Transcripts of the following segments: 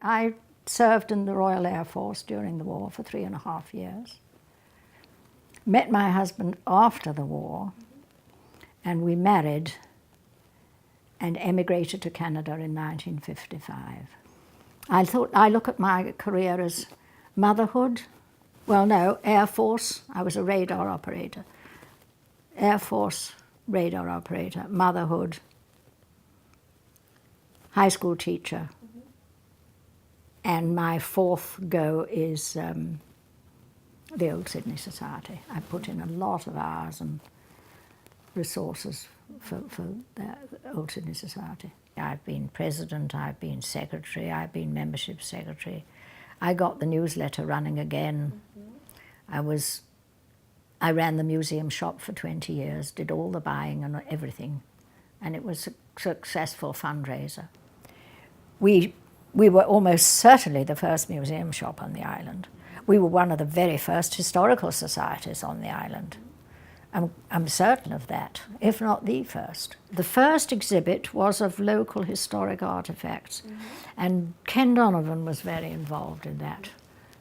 I served in the Royal Air Force during the war for 3.5 years. Met my husband after the war, and we married and emigrated to Canada in 1955. I look at my career as motherhood. Well, no, Air Force. I was a radar operator. Air Force radar operator, motherhood, high school teacher, and my fourth go is the Old Sydney Society. I put in a lot of hours and resources for the Old Sydney Society. I've been president, I've been secretary, I've been membership secretary. I got the newsletter running again. I ran the museum shop for 20 years, did all the buying and everything, and it was a successful fundraiser. We were almost certainly the first museum shop on the island. We were one of the very first historical societies on the island. I'm certain of that, if not the first. The first exhibit was of local historic artifacts, and Ken Donovan was very involved in that,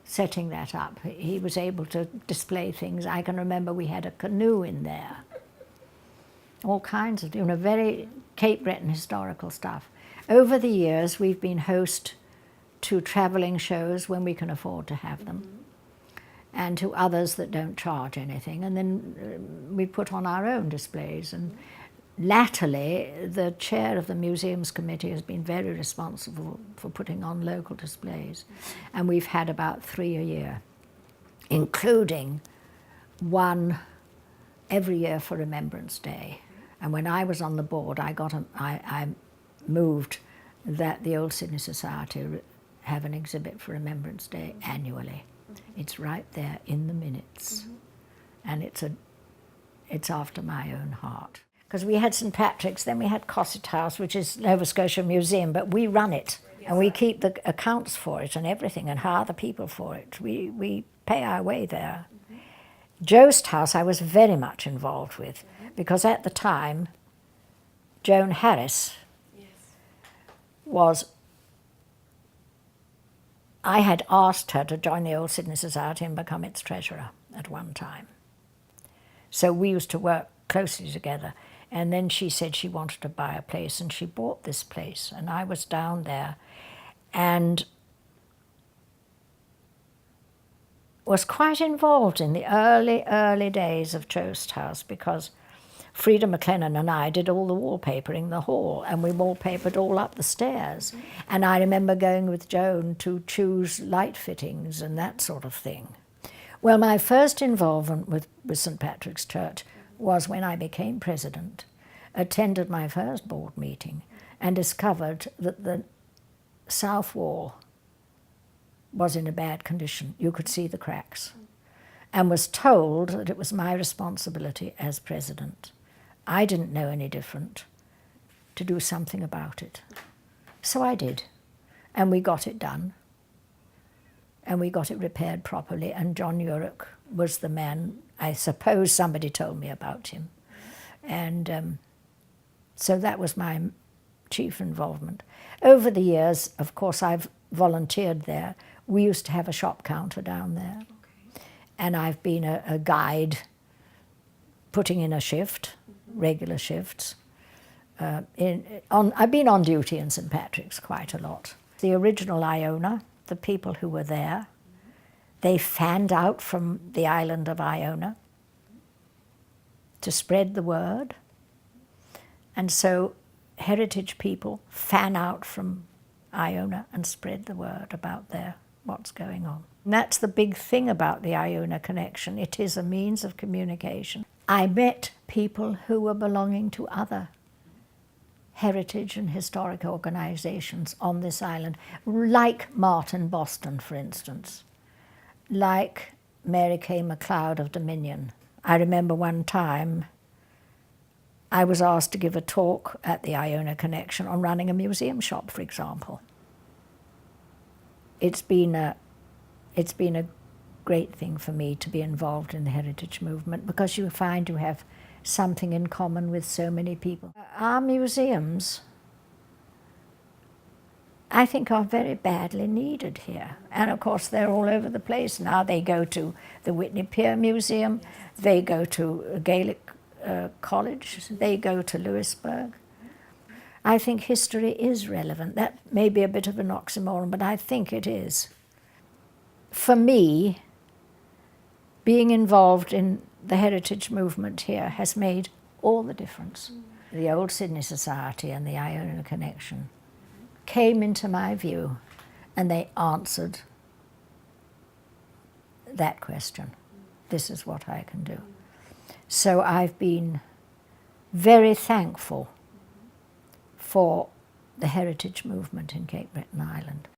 setting that up. He was able to display things. I can remember we had a canoe in there, all kinds of, very Cape Breton historical stuff. Over the years, we've been host to travelling shows when we can afford to have them, and to others that don't charge anything. And then we put on our own displays. And latterly, the chair of the Museums Committee has been very responsible for putting on local displays. And we've had about 3 a year, including one every year for Remembrance Day. And when I was on the board, I moved that the Old Sydney Society have an exhibit for Remembrance Day annually. It's right there in the minutes, and it's after my own heart. Because we had St Patrick's, then we had Cosset House, which is Nova Scotia Museum, but we run it, and we keep the accounts for it and everything, and hire the people for it. We pay our way there. Joast House I was very much involved with, because at the time, Joan Harris I had asked her to join the Old Sydney Society and become its treasurer at one time. So we used to work closely together. And then she said she wanted to buy a place, and she bought this place. And I was down there and was quite involved in the early days of Joast House, because Frida McLennan and I did all the wallpapering in the hall, and we wallpapered all up the stairs. And I remember going with Joan to choose light fittings and that sort of thing. Well, my first involvement with St Patrick's Church was when I became president, attended my first board meeting, and discovered that the south wall was in a bad condition. You could see the cracks, and was told that it was my responsibility as president. I didn't know any different, to do something about it. So I did, and we got it done, and we got it repaired properly, and John Urich was the man. I suppose somebody told me about him. And so that was my chief involvement. Over the years, of course, I've volunteered there. We used to have a shop counter down there, and I've been a guide, putting in a shift, regular shifts. I've been on duty in St Patrick's quite a lot. The original Iona, the people who were there, they fanned out from the island of Iona to spread the word. And so heritage people fan out from Iona and spread the word about what's going on. And that's the big thing about the Iona Connection. It is a means of communication. I met people who were belonging to other heritage and historic organisations on this island, like Martin Boston, for instance, like Mary Kay MacLeod of Dominion. I remember one time I was asked to give a talk at the Iona Connection on running a museum shop, for example. It's been a great thing for me to be involved in the heritage movement, because you find you have something in common with so many people. Our museums I think are very badly needed here. And of course they're all over the place now. They go to the Whitney Pier Museum, they go to Gaelic College, they go to Louisburg. I think history is relevant. That may be a bit of an oxymoron, but I think it is. For me, being involved in the heritage movement here has made all the difference. The Old Sydney Society and the Iona Connection came into my view and they answered that question. This is what I can do. So I've been very thankful for the heritage movement in Cape Breton Island.